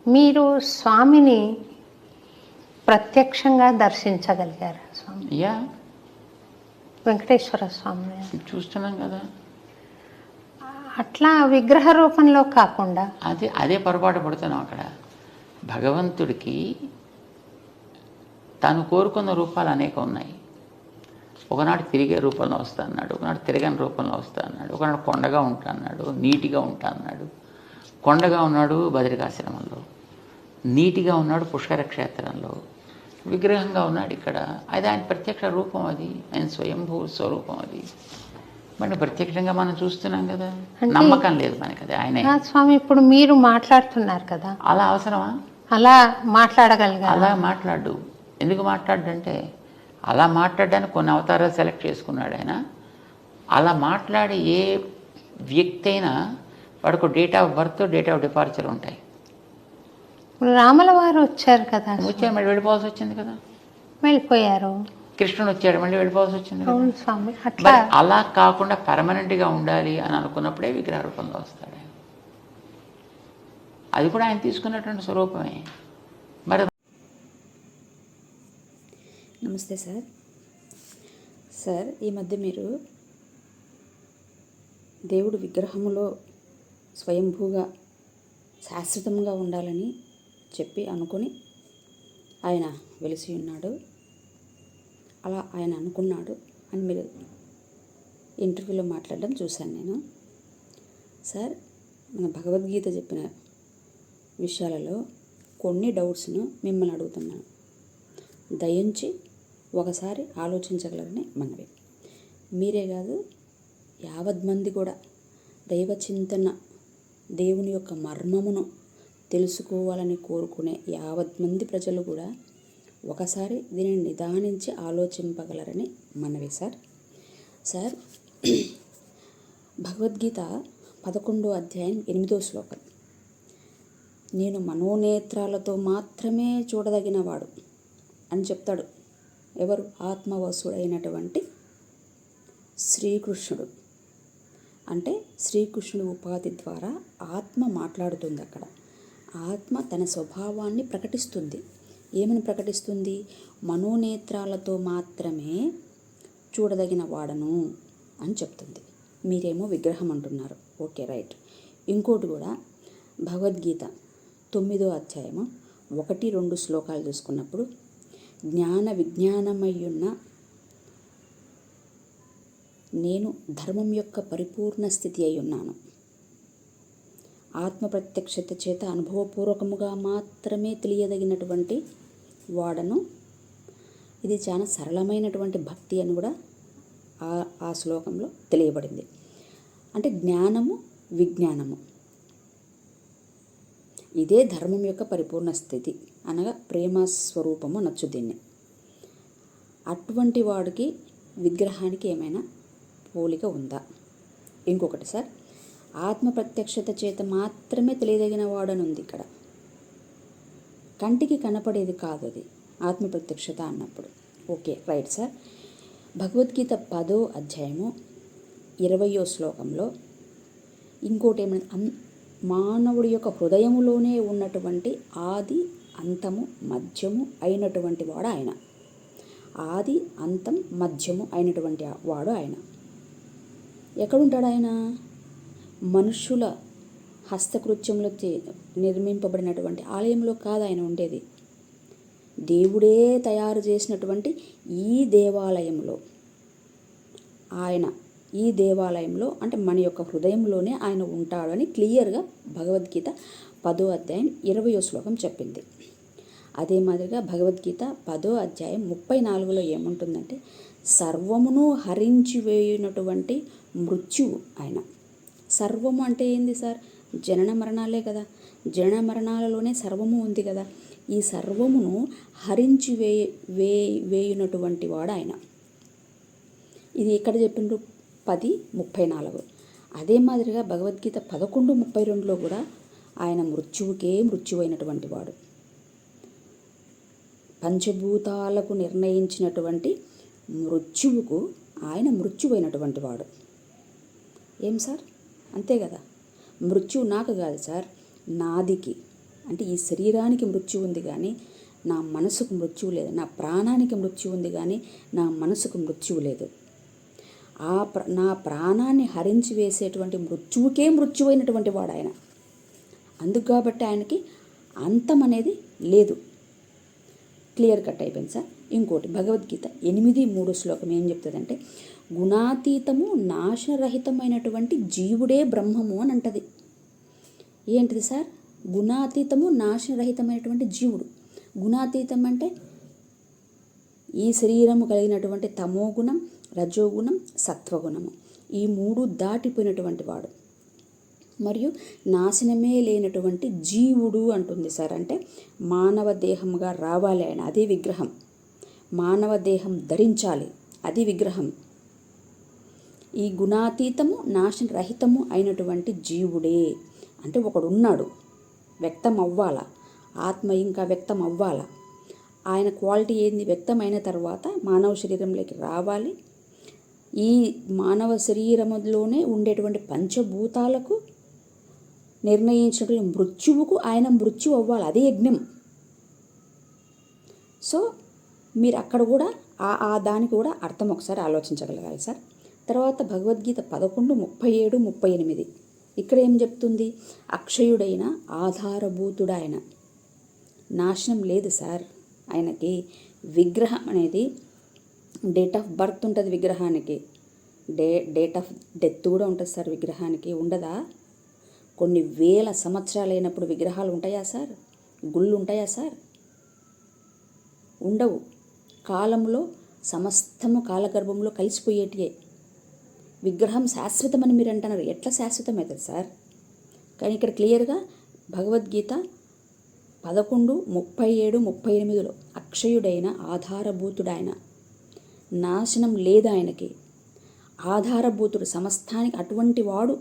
మీరు స్వామిని ప్రత్యక్షంగా దర్శించగలిగారు స్వామి? యా, వెంకటేశ్వర స్వామిని చూస్తున్నాం కదా. అట్లా విగ్రహ రూపంలో కాకుండా అదే పొరపాటు పడుతున్నాం అక్కడ. భగవంతుడికి తాను కోరుకున్న రూపాలు అనేక ఉన్నాయి. ఒకనాడు తిరిగే రూపంలో వస్తా అన్నాడు, ఒకనాడు తిరగని రూపంలో వస్తా అన్నాడు, ఒకనాడు కొండగా ఉంటా అన్నాడు, నీటిగా ఉంటా అన్నాడు. కొండగా ఉన్నాడు బదరికాశ్రమంలో, నీటిగా ఉన్నాడు పుష్కర క్షేత్రంలో, విగ్రహంగా ఉన్నాడు ఇక్కడ. అది ఆయన ప్రత్యక్ష రూపం, అది ఆయన స్వయంభూ స్వరూపం. అది మరి ప్రత్యక్షంగా మనం చూస్తున్నాం కదా. నమ్మకం లేదు మనకి అది ఆయనే. స్వామి ఇప్పుడు మీరు మాట్లాడుతున్నారు కదా, అలా అవసరమా? అలా మాట్లాడగలిగారు? అలా మాట్లాడు. ఎందుకు మాట్లాడంటే అలా మాట్లాడడానికి కొన్ని అవతారాలు సెలెక్ట్ చేసుకున్నాడు ఆయన. అలా మాట్లాడే ఏ వ్యక్తి అయినా వాడికి date of birth, date of departure ఉంటాయి. రాముల వారు వచ్చారు కదా, వచ్చారు మళ్ళీ వెళ్ళిపోవాల్సి వచ్చింది కదా. వెళ్ళిపోయారు. కృష్ణుడు వచ్చాడు మళ్ళీ వెళ్ళిపోవాల్సి వచ్చింది కదా. అవును స్వామి. అట్లా అలా కాకుండా పర్మనెంట్గా ఉండాలి అని అనుకున్నప్పుడే విగ్రహ రూపంలో వస్తాడు ఆయన. అది కూడా ఆయన తీసుకున్నటువంటి స్వరూపమే. మరి నమస్తే సార్. సార్, ఈ మధ్య మీరు దేవుడు విగ్రహములో స్వయంభూగా శాశ్వతంగా ఉండాలని చెప్పి అనుకొని ఆయన వెలిసి ఉన్నాడు, అలా ఆయన అనుకున్నాడు అని మీరు ఇంటర్వ్యూలో మాట్లాడడం చూశాను నేను. సార్, మన భగవద్గీత చెప్పిన విషయాలలో కొన్ని డౌట్స్ను మిమ్మల్ని అడుగుతున్నాను. దయించి ఒకసారి ఆలోచించగలరని మనవి. మీరే కాదు, యావత్ మంది కూడా దైవ చింతన, దేవుని యొక్క మర్మమును తెలుసుకోవాలని కోరుకునే యావత్ మంది ప్రజలు కూడా ఒకసారి దీనిని నిదానించి ఆలోచింపగలరని మనవి సార్. సార్, భగవద్గీత 11వ అధ్యాయం 8వ శ్లోకం, నేను మనోనేత్రాలతో మాత్రమే చూడదగినవాడు అని చెప్తాడు. ఎవరు? ఆత్మవసుడైనటువంటి శ్రీకృష్ణుడు. అంటే శ్రీకృష్ణుడు ఉపాధి ద్వారా ఆత్మ మాట్లాడుతుంది. అక్కడ ఆత్మ తన స్వభావాన్ని ప్రకటిస్తుంది. ఏమని ప్రకటిస్తుంది? మనోనేత్రాలతో మాత్రమే చూడదగిన వాడను అని చెప్తుంది. మీరేమో విగ్రహం అంటున్నారు. Okay, right. ఇంకోటి కూడా భగవద్గీత 9వ అధ్యాయము 1-2 శ్లోకాలు చూసుకున్నప్పుడు, జ్ఞాన విజ్ఞానమయ్యున్న నేను ధర్మం యొక్క పరిపూర్ణ స్థితి అయి ఉన్నాను. ఆత్మ ప్రత్యక్షత చేత అనుభవపూర్వకముగా మాత్రమే తెలియదగినటువంటి వాడను. ఇది చాలా సరళమైనటువంటి భక్తి అని కూడా ఆ శ్లోకంలో తెలియబడింది. అంటే జ్ఞానము, విజ్ఞానము ఇదే ధర్మం యొక్క పరిపూర్ణ స్థితి, అనగా ప్రేమ స్వరూపము అనొచ్చు దీన్ని. అటువంటి వాడికి విగ్రహానికి ఏమైనా పోలిక ఉందా? ఇంకొకటి సార్, ఆత్మ ప్రత్యక్షత చేత మాత్రమే తెలియదగిన వాడని ఉంది ఇక్కడ. కంటికి కనపడేది కాదు అది ఆత్మ ప్రత్యక్షత అన్నప్పుడు. Okay, right sir. భగవద్గీత 10వ అధ్యాయము 20వ శ్లోకంలో ఇంకోటి ఏమైనా, మానవుడి యొక్క హృదయములోనే ఉన్నటువంటి ఆది అంతము మధ్యము అయినటువంటి వాడు ఆయన. ఆది అంతం మధ్యము అయినటువంటి వాడు ఆయన. ఎక్కడుంటాడు ఆయన? మనుషుల హస్తకృత్యములతో నిర్మింపబడినటువంటి ఆలయంలో కాదు ఆయన ఉండేది. దేవుడే తయారు చేసినటువంటి ఈ దేవాలయంలో ఆయన, ఈ దేవాలయంలో అంటే మన యొక్క హృదయంలోనే ఆయన ఉంటాడు అని క్లియర్గా భగవద్గీత 10వ అధ్యాయం 20వ శ్లోకం చెప్పింది. అదే మాదిరిగా భగవద్గీత 10వ అధ్యాయం 34లో ఏముంటుందంటే, సర్వమును హరించి వేయునటువంటి మృత్యువు ఆయన. సర్వము అంటే ఏంది సార్? జనన మరణాలే కదా. జనన మరణాలలోనే సర్వము ఉంది కదా. ఈ సర్వమును హరించి వేయునటువంటి వాడు ఆయన. ఇది ఎక్కడ చెప్పిండ్రు? 10:34. అదే మాదిరిగా భగవద్గీత 11:32లో కూడా ఆయన మృత్యువుకే మృత్యువైనటువంటి వాడు. పంచభూతాలకు నిర్ణయించినటువంటి మృత్యువుకు ఆయన మృత్యువైనటువంటి వాడు. ఏం సార్? అంతే కదా. మృత్యువు నాకు కాదు సార్, నాదికి అంటే ఈ శరీరానికి మృత్యు ఉంది కానీ నా మనసుకు మృత్యువు లేదు, నా ప్రాణానికి మృత్యు ఉంది కానీ నా మనసుకు మృత్యువు లేదు. నా ప్రాణాన్ని హరించి వేసేటువంటి మృత్యువుకే మృత్యువైనటువంటి వాడు ఆయన. అందుకు కాబట్టి ఆయనకి అంతం అనేది లేదు. క్లియర్ కట్ అయిపోయింది సార్. ఇంకోటి భగవద్గీత 8:3 శ్లోకం ఏం చెప్తుందంటే, గుణాతీతము నాశరహితమైనటువంటి జీవుడే బ్రహ్మము అని అంటది. ఏంటిది సార్? గుణాతీతము నాశరహితమైనటువంటి జీవుడు. గుణాతీతం అంటే ఈ శరీరము కలిగినటువంటి తమోగుణం, రజోగుణం, సత్వగుణము, ఈ 3 దాటిపోయినటువంటి వాడు. మరియు నాశనమే లేనటువంటి జీవుడు అంటుంది సార్. అంటే మానవ దేహంగా రావాలి ఆయన, అది విగ్రహం. మానవ దేహం ధరించాలి, అది విగ్రహం. ఈ గుణాతీతము నాశరహితము అయినటువంటి జీవుడే అంటే ఒకడున్నాడు, వ్యక్తం అవ్వాలా, ఆత్మ ఇంకా వ్యక్తం అవ్వాలా. ఆయన క్వాలిటీ ఏంది? వ్యక్తమైన తర్వాత మానవ శరీరంలోకి రావాలి. ఈ మానవ శరీరంలోనే ఉండేటువంటి పంచభూతాలకు నిర్ణయించినటువంటి మృత్యువుకు ఆయన మృత్యు అవ్వాలి, అదే యజ్ఞం. సో మీరు అక్కడ కూడా ఆ దానికి కూడా అర్థం ఒకసారి ఆలోచించగలగాలి సార్. తర్వాత భగవద్గీత 11:37, 38 ఇక్కడ ఏం చెప్తుంది? అక్షయుడైన ఆధారభూతుడాయన, నాశనం లేదు సార్ ఆయనకి. విగ్రహం అనేది డేట్ ఆఫ్ బర్త్ ఉంటుంది విగ్రహానికి, డేట్ ఆఫ్ డెత్ కూడా ఉంటుంది సార్ విగ్రహానికి. ఉండదా? కొన్ని వేల సంవత్సరాలు అయినప్పుడు విగ్రహాలు ఉంటాయా సార్? గుళ్ళు ఉంటాయా సార్? ఉండవు. కాలంలో సమస్తము కాలగర్భంలో కలిసిపోయేటియే. విగ్రహం శాశ్వతమని మీరు అంటున్నారు, ఎట్లా శాశ్వతం అవుతుంది సార్? కానీ ఇక్కడ క్లియర్గా భగవద్గీత 11:37, 38 అక్షయుడైన ఆధారభూతుడాయన, నాశనం లేదు ఆయనకి, ఆధారభూతుడు, సమస్తానికి అటువంటి వాడు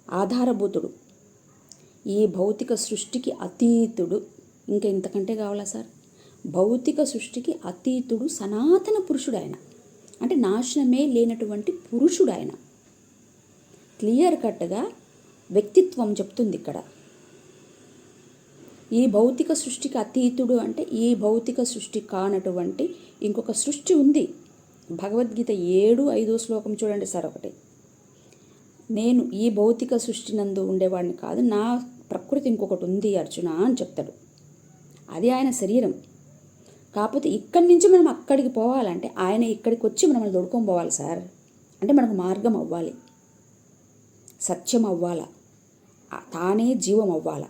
ఆధారభూతుడు, ఈ భౌతిక సృష్టికి అతీతుడు. ఇంకా ఇంతకంటే కావాలా సార్? భౌతిక సృష్టికి అతీతుడు, సనాతన పురుషుడు ఆయన. అంటే నాశనమే లేనటువంటి పురుషుడు ఆయన. క్లియర్ కట్గా వ్యక్తిత్వం చెప్తుంది ఇక్కడ. ఈ భౌతిక సృష్టికి అతీతుడు అంటే ఈ భౌతిక సృష్టి కానటువంటి ఇంకొక సృష్టి ఉంది. భగవద్గీత 7:5 శ్లోకం చూడండి సార్. ఒకటి, నేను ఈ భౌతిక సృష్టి నందు ఉండేవాడిని కాదు, నా ప్రకృతి ఇంకొకటి ఉంది అర్జున అని చెప్తాడు. అది ఆయన శరీరం. కాకపోతే ఇక్కడి నుంచి మనం అక్కడికి పోవాలంటే ఆయన ఇక్కడికి వచ్చి మనల్ని దొడుకొని పోవాలి సార్. అంటే మనకు మార్గం అవ్వాలి, సత్యం అవ్వాలా, తానే జీవం అవ్వాలా.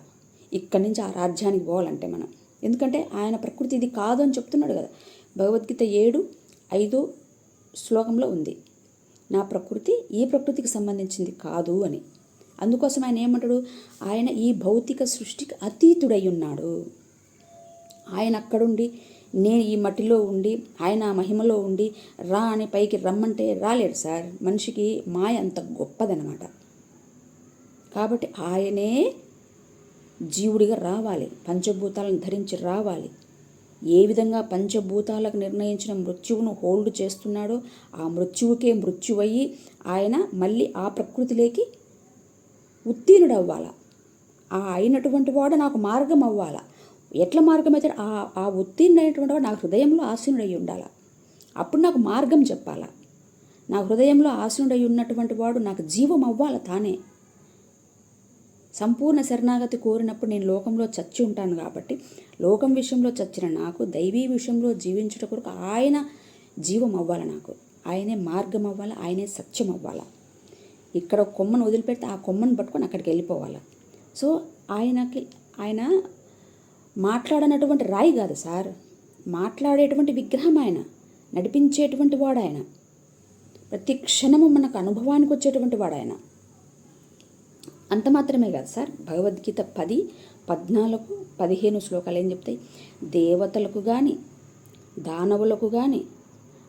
ఇక్కడి నుంచి ఆ రాజ్యానికి పోవాలంటే మనం, ఎందుకంటే ఆయన ప్రకృతి ఇది కాదు అని చెప్తున్నాడు కదా. భగవద్గీత 7:5 శ్లోకంలో ఉంది, నా ప్రకృతి ఈ ప్రకృతికి సంబంధించింది కాదు అని. అందుకోసం ఆయన ఏమంటాడు? ఆయన ఈ భౌతిక సృష్టికి అతీతుడై ఉన్నాడు. ఆయన అక్కడుండి, నేను ఈ మట్టిలో ఉండి, ఆయన ఆ మహిమలో ఉండి రా అని పైకి రమ్మంటే రాలేడు సార్. మనిషికి మాయ అంత గొప్పదనమాట. కాబట్టి ఆయనే జీవుడిగా రావాలి, పంచభూతాలను ధరించి రావాలి. ఏ విధంగా పంచభూతాలకు నిర్ణయించిన మృత్యువును హోల్డ్ చేస్తున్నాడో ఆ మృత్యువుకే మృత్యువయ్యి ఆయన మళ్ళీ ఆ ప్రకృతిలోకి ఉత్తీర్ణుడు అవ్వాలా. ఆ అయినటువంటి వాడు నాకు మార్గం అవ్వాలా. ఎట్లా మార్గం అయితే ఆ ఉత్తీర్ణుడైనటువంటి వాడు నా హృదయంలో ఆసీనుడై ఉండాలా. అప్పుడు నాకు మార్గం చెప్పాలా. నా హృదయంలో ఆసీనుడై ఉన్నటువంటి వాడు నాకు జీవం అవ్వాలా. తానే సంపూర్ణ శరణాగతి కోరినప్పుడు నేను లోకంలో చచ్చి ఉంటాను. కాబట్టి లోకం విషయంలో చచ్చిన నాకు దైవీ విషయంలో జీవించుట కొరకు ఆయన జీవం అవ్వాలి, నాకు ఆయనే మార్గం అవ్వాలి, ఆయనే సత్యం అవ్వాలి. ఇక్కడ ఒక కొమ్మను వదిలిపెడితే ఆ కొమ్మను పట్టుకొని అక్కడికి వెళ్ళిపోవాలి. సో ఆయన మాట్లాడనటువంటి రాయి కాదు సార్, మాట్లాడేటువంటి విగ్రహం ఆయన, నడిపించేటువంటి వాడు ఆయన, ప్రతి క్షణము మనకు అనుభవానికి వచ్చేటువంటి వాడు ఆయన. అంత మాత్రమే కాదు సార్, భగవద్గీత 10, 14, 15 శ్లోకాలు ఏం చెప్తాయి? దేవతలకు కానీ దానవులకు కానీ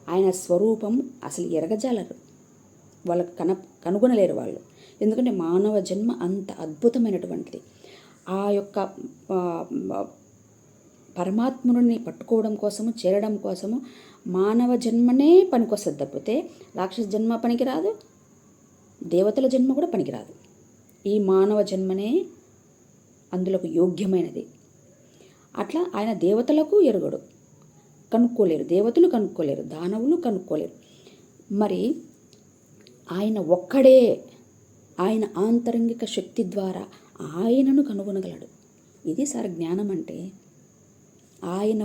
ఆయన స్వరూపం అసలు ఎరగజాలరు, వాళ్ళకు కనుగొనలేరు వాళ్ళు. ఎందుకంటే మానవ జన్మ అంత అద్భుతమైనటువంటిది. ఆ యొక్క పరమాత్ముని పట్టుకోవడం కోసము, చేరడం కోసము మానవ జన్మనే పనికొస్తుంది తప్పితే రాక్షస జన్మ పనికిరాదు, దేవతల జన్మ కూడా పనికిరాదు. ఈ మానవ జన్మనే అందులోకి యోగ్యమైనది. అట్లా ఆయన దేవతలకు ఎరుగడు, కనుక్కోలేరు, దేవతలు కనుక్కోలేరు, దానవులు కనుక్కోలేరు. మరి ఆయన ఒక్కడే ఆయన ఆంతరంగిక శక్తి ద్వారా ఆయనను కనుగొనగలడు. ఇది సార్ జ్ఞానం అంటే. ఆయన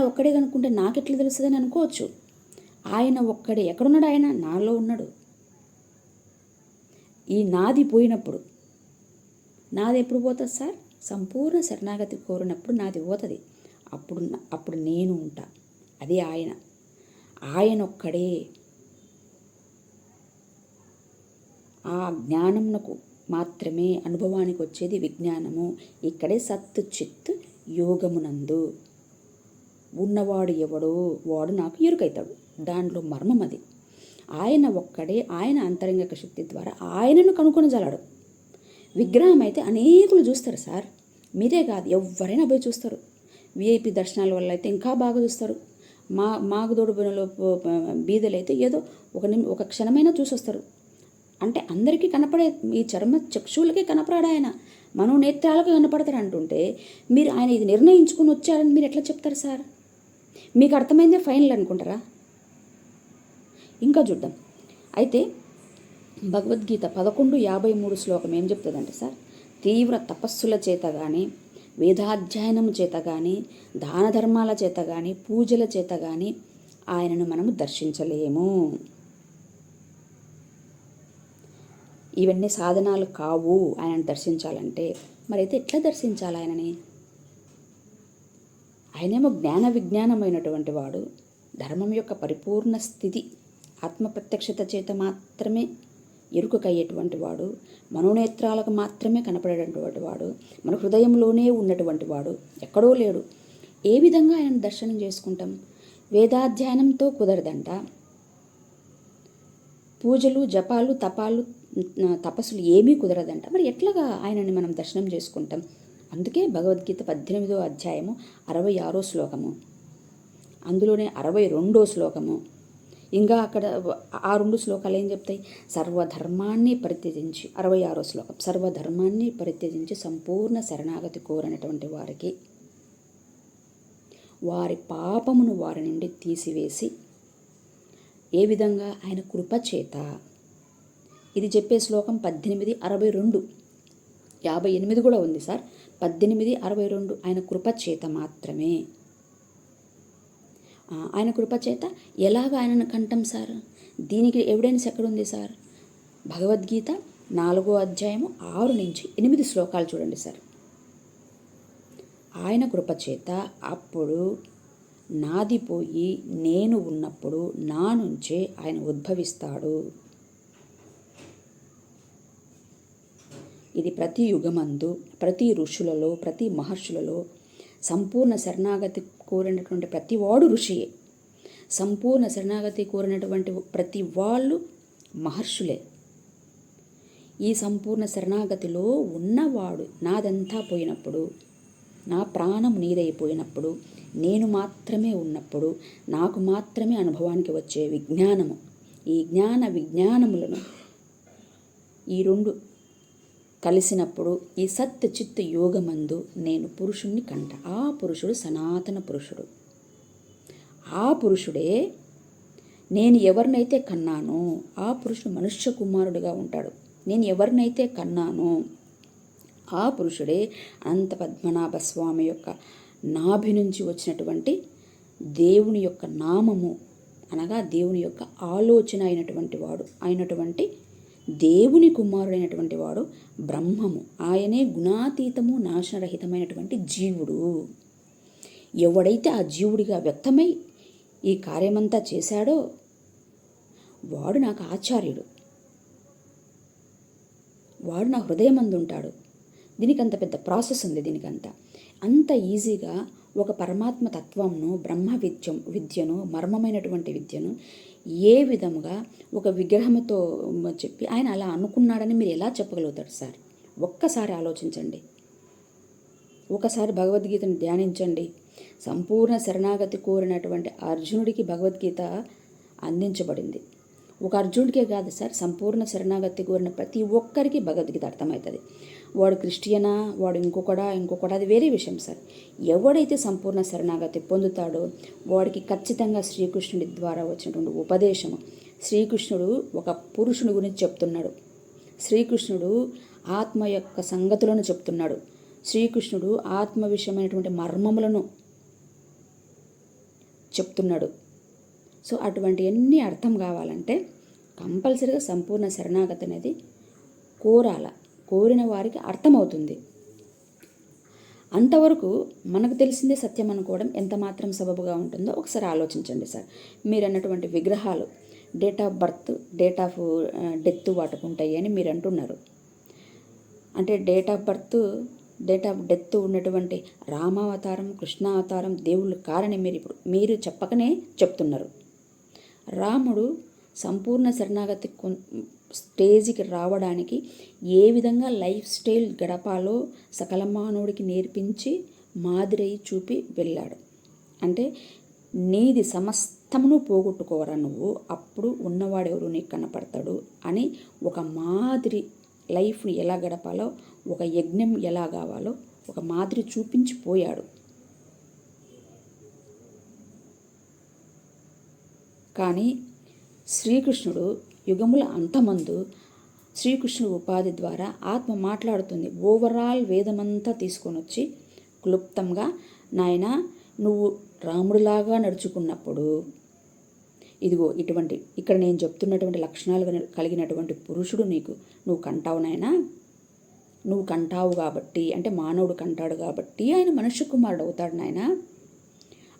ఒక్కడే కనుక్కుంటే నాకెట్లా తెలుస్తుందని అనుకోవచ్చు. ఆయన ఒక్కడే. ఎక్కడున్నాడు ఆయన? నాలో ఉన్నాడు. ఈ నాది పోయినప్పుడు, నాది ఎప్పుడు పోతుంది సార్? సంపూర్ణ శరణాగతి కోరినప్పుడు నాది పోతుంది. అప్పుడు నేను ఉంటా. అది ఆయన ఒక్కడే. ఆ జ్ఞానంకు మాత్రమే అనుభవానికి వచ్చేది విజ్ఞానము. ఇక్కడే సత్ చిత్ యోగమునందు ఉన్నవాడు ఎవడో వాడు నాకు ఎరుకైతాడు. దాంట్లో మర్మం అది. ఆయన ఒక్కడే. ఆయన అంతరంగిక శక్తి ద్వారా ఆయనను కనుగొనజాలడు. విగ్రహం అయితే అనేకులు చూస్తారు సార్. మీరే కాదు, ఎవరైనా పోయి చూస్తారు. విఐపి దర్శనాల వల్ల అయితే ఇంకా బాగా చూస్తారు. మాగుదోడు బీదలు అయితే ఏదో ఒక క్షణమైనా చూసొస్తారు. అంటే అందరికీ కనపడే ఈ చర్మ చక్షువులకే కనపడాడు ఆయన, మనోనేత్రాలకు కనపడతాడు అంటుంటే మీరు ఆయన ఇది నిర్ణయించుకుని వచ్చారని మీరు ఎట్లా చెప్తారు సార్? మీకు అర్థమైందే ఫైనల్ అనుకుంటారా? ఇంకా చూద్దాం. అయితే భగవద్గీత 11:53 శ్లోకం ఏం చెప్తుందంటే సార్, తీవ్ర తపస్సుల చేత కానీ, వేదాధ్యయనం చేత కానీ, దాన ధర్మాల చేత కానీ, పూజల చేత కానీ ఆయనను మనము దర్శించలేము. ఇవన్నీ సాధనాలు కావు ఆయనను దర్శించాలంటే. మరైతే ఎట్లా దర్శించాలి ఆయనని? ఆయనేమో జ్ఞాన విజ్ఞానమైనటువంటి వాడు, ధర్మం యొక్క పరిపూర్ణ స్థితి, ఆత్మ ప్రత్యక్షత చేత మాత్రమే ఎరుకయ్యేటువంటి వాడు, మనోనేత్రాలకు మాత్రమే కనపడేటటువంటి వాడు, మన హృదయంలోనే ఉన్నటువంటి వాడు, ఎక్కడో లేడు. ఏ విధంగా ఆయన దర్శనం చేసుకుంటాం? వేదాధ్యయనంతో కుదరదంట. పూజలు, జపాలు, తపస్సులు ఏమీ కుదరదంట. మరి ఎట్లాగా ఆయనని మనం దర్శనం చేసుకుంటాం? అందుకే భగవద్గీత 18వ అధ్యాయము 66 శ్లోకము, అందులోనే 62 శ్లోకము, ఇంకా అక్కడ ఆ 2 శ్లోకాలు ఏం చెప్తాయి? సర్వధర్మాన్ని పరిత్యజించి, 66 శ్లోకం, సర్వధర్మాన్ని పరిత్యజించి సంపూర్ణ శరణాగతి కోరినటువంటి వారికి వారి పాపమును వారి నుండి తీసివేసి, ఏ విధంగా? ఆయన కృపచేత. ఇది చెప్పే శ్లోకం 18:62, 58 కూడా ఉంది సార్. 18:62 ఆయన కృపచేత మాత్రమే. ఆయన కృపచేత ఎలాగ ఆయనను కంటాం సార్? దీనికి ఎవిడెన్స్ ఎక్కడుంది సార్? భగవద్గీత 4వ అధ్యాయము 6-8 శ్లోకాలు చూడండి సార్. ఆయన కృపచేత అప్పుడు నాది పోయి నేను ఉన్నప్పుడు నా నుంచే ఆయన ఉద్భవిస్తాడు. ఇది ప్రతి యుగమందు, ప్రతి ఋషులలో, ప్రతి మహర్షులలో సంపూర్ణ శరణాగతి కోరినటువంటి ప్రతి వాడు ఋషియే. సంపూర్ణ శరణాగతి కోరినటువంటి ప్రతి వాళ్ళు మహర్షులే. ఈ సంపూర్ణ శరణాగతిలో ఉన్నవాడు నాదంతా పోయినప్పుడు, నా ప్రాణం నీదైపోయినప్పుడు, నేను మాత్రమే ఉన్నప్పుడు, నాకు మాత్రమే అనుభవానికి వచ్చే విజ్ఞానము, ఈ జ్ఞాన విజ్ఞానములను ఈ 2 కలిసినప్పుడు ఈ సత్ చిత్ యోగమందు నేను పురుషుణ్ణి కంట. ఆ పురుషుడు సనాతన పురుషుడు. ఆ పురుషుడే నేను ఎవరినైతే కన్నానో ఆ పురుషుడు మనుష్య కుమారుడిగా ఉంటాడు. నేను ఎవరినైతే కన్నానో ఆ పురుషుడే అనంత పద్మనాభ స్వామి యొక్క నాభి నుంచి వచ్చినటువంటి దేవుని యొక్క నామము, అనగా దేవుని యొక్క ఆలోచన అయినటువంటి దేవుని కుమారుడైనటువంటి వాడు బ్రహ్మము. ఆయనే గుణాతీతము, నాశనరహితమైనటువంటి జీవుడు. ఎవడైతే ఆ జీవుడిగా వ్యక్తమై ఈ కార్యమంతా చేశాడో వాడు నాకు ఆచార్యుడు, వాడు నా హృదయమందు ఉంటాడు. దీనికి అంత పెద్ద ప్రాసెస్ ఉంది. దీనికంతా అంత ఈజీగా ఒక పరమాత్మ తత్వంను, బ్రహ్మ విద్యను, మర్మమైనటువంటి విద్యను ఏ విధముగా ఒక విగ్రహంతో చెప్పి ఆయన అలా అనుకున్నాడని మీరు ఎలా చెప్పగలుగుతారు సార్? ఒక్కసారి ఆలోచించండి. ఒకసారి భగవద్గీతను ధ్యానించండి. సంపూర్ణ శరణాగతి కోరినటువంటి అర్జునుడికి భగవద్గీత అందించబడింది. ఒక అర్జునుడికే కాదు సార్, సంపూర్ణ శరణాగతి కోరిన ప్రతి ఒక్కరికి భగవద్గీత అర్థమవుతుంది. వాడు క్రిస్టియనా, వాడు ఇంకొకడా అది వేరే విషయం సార్. ఎవడైతే సంపూర్ణ శరణాగతి పొందుతాడో వాడికి ఖచ్చితంగా శ్రీకృష్ణుడి ద్వారా వచ్చినటువంటి ఉపదేశము, శ్రీకృష్ణుడు ఒక పురుషుని గురించి చెప్తున్నాడు, శ్రీకృష్ణుడు ఆత్మ యొక్క సంగతులను చెప్తున్నాడు, శ్రీకృష్ణుడు ఆత్మ విషయమైనటువంటి మర్మములను చెప్తున్నాడు. సో అటువంటివన్నీ అర్థం కావాలంటే కంపల్సరీగా సంపూర్ణ శరణాగతి అనేది కోరిన వారికి అర్థమవుతుంది. అంతవరకు మనకు తెలిసిందే సత్యం అనుకోవడం ఎంత మాత్రం సబబుగా ఉంటుందో ఒకసారి ఆలోచించండి సార్. మీరు అన్నటువంటి విగ్రహాలు date of birth, date of death వాటికి ఉంటాయి అని మీరు అంటున్నారు. అంటే date of birth, date of death ఉన్నటువంటి రామావతారం, కృష్ణావతారం దేవుళ్ళు కారని మీరు చెప్పకనే చెప్తున్నారు. రాముడు సంపూర్ణ శరణాగతి స్టేజ్కి రావడానికి ఏ విధంగా లైఫ్ స్టైల్ గడపాలో సకల మానవుడికి నేర్పించి మాదిరై చూపి వెళ్ళాడు. అంటే నీది సమస్తమును పోగొట్టుకోవరా నువ్వు, అప్పుడు ఉన్నవాడెవరు నీకు కనపడతాడు అని ఒక మాదిరి లైఫ్ని ఎలా గడపాలో, ఒక యజ్ఞం ఎలా కావాలో ఒక మాదిరి చూపించిపోయాడు. కానీ శ్రీకృష్ణుడు యుగముల అంతమందు శ్రీకృష్ణుడు ఉపాధి ద్వారా ఆత్మ మాట్లాడుతుంది. ఓవరాల్ వేదమంతా తీసుకొని వచ్చి క్లుప్తంగా, నాయన నువ్వు రాముడిలాగా నడుచుకున్నప్పుడు ఇదిగో ఇటువంటి ఇక్కడ నేను చెప్తున్నటువంటి లక్షణాలు కలిగినటువంటి పురుషుడు నువ్వు కంటావు నాయనా, నువ్వు కంటావు కాబట్టి, అంటే మానవుడు కంటాడు కాబట్టి ఆయన మనుష్య కుమారుడు అవుతాడు నాయన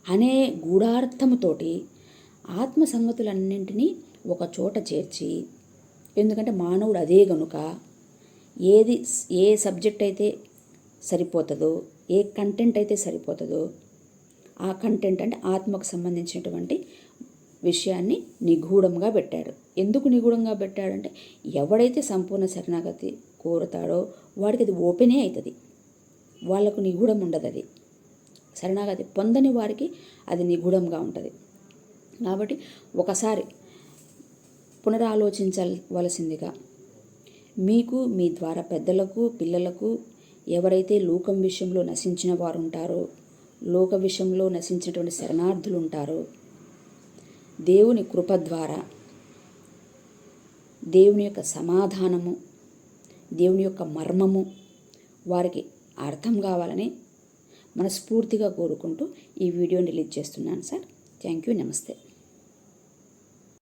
అనే గూఢార్థముతోటి ఆత్మ సంగతులన్నింటినీ ఒక చోట చేర్చి, ఎందుకంటే మానవుడు అదే గనుక ఏ సబ్జెక్ట్ అయితే సరిపోతుందో, ఏ కంటెంట్ అయితే సరిపోతుందో ఆ కంటెంట్ అంటే ఆత్మకు సంబంధించినటువంటి విషయాన్ని నిగూఢంగా పెట్టాడు. ఎందుకు నిగూఢంగా పెట్టాడంటే ఎవడైతే సంపూర్ణ శరణాగతి కోరుతాడో వాడికి అది ఓపెనే అవుతుంది, వాళ్ళకు నిగూఢం ఉండదు. అది శరణాగతి పొందని వారికి అది నిగూఢంగా ఉంటుంది. కాబట్టి ఒకసారి పునరాలోచించవలసిందిగా మీకు, మీ ద్వారా పెద్దలకు, పిల్లలకు, ఎవరైతే లోకం విషయంలో నశించిన వారు ఉంటారో, లోక విషయంలో నశించినటువంటి శరణార్థులు ఉంటారో, దేవుని కృప ద్వారా దేవుని యొక్క సమాధానము, దేవుని యొక్క మర్మము వారికి అర్థం కావాలని మనస్ఫూర్తిగా కోరుకుంటూ ఈ వీడియోని రిలీజ్ చేస్తున్నాను సార్. Thank you. నమస్తే.